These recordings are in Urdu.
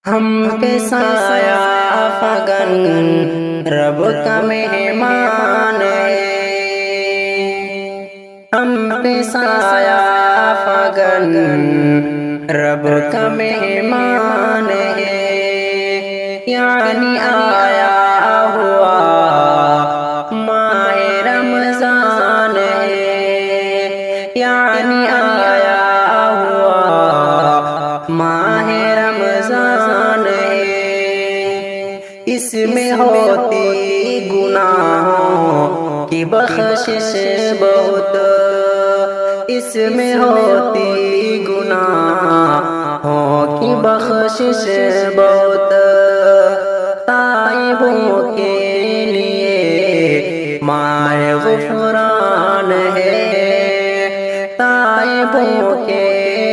ہم پہ سایہ فگن رب کا مہمان ہے، ہم پہ سایہ فگن رب کا مہمان ہے، یعنی آیا ہوا ماہ رمضان ہے، یعنی آیا ہوا ماہ رمضان ہے، اس میں ہوتی گناہوں کی بخشش بہت، اس میں ہوتی گناہوں کی بخشش بہت، تائبوں کے لیے ماہ غفران ہے، تائبوں کے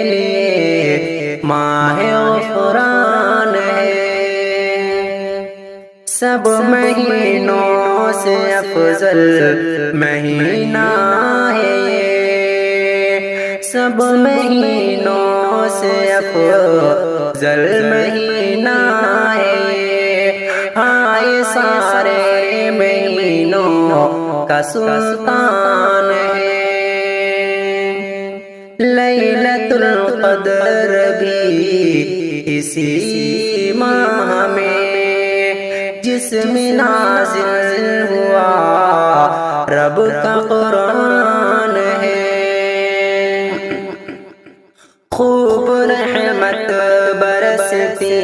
لیے ماہ غفران ہے، سب مہینوں سے افضل مہینہ ہے یہ، سب مہینوں سے افضل مہینہ ہے یہ، ہاں یہ سارے مہینوں کا سلطان ہے، لیلۃ القدر بھی اسی ماہ میں جس میں نازل ہوا رب کا قرآن ہے، خوب رحمت برستی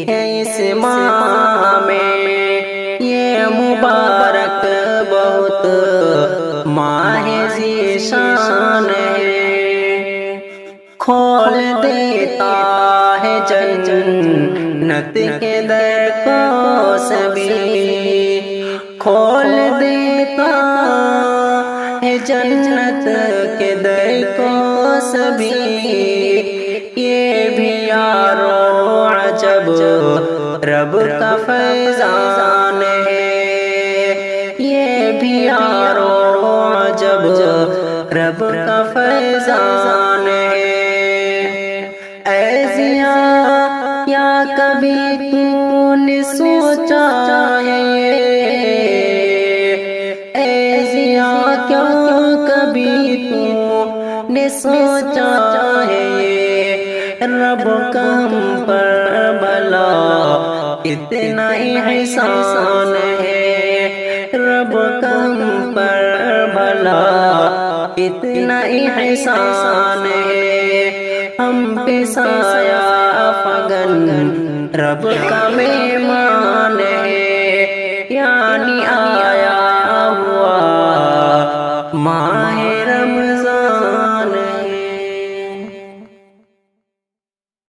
ہے اس ماہ میں، یہ مبارک بہت ماہ ذیشان ہے، کھول دیتا ہے جنت کے در کو سبھی، کھول دیتا ہے جنت کے در کو سبھی، یہ بھی یارو عجب رب کا فیضان ہے، یہ بھی یارو عجب رب کا فیضان ہے، اے ضیا کیا کبھی تو نے سوچا ہے، اے ضیا کیا کبھی تو نے سوچا ہے، رب کا ہم پر بھلا اتنا احسان ہے، رب کا ہم پر بھلا اتنا احسان ہے، ہم پہ سایہ فگن رب کا مہمان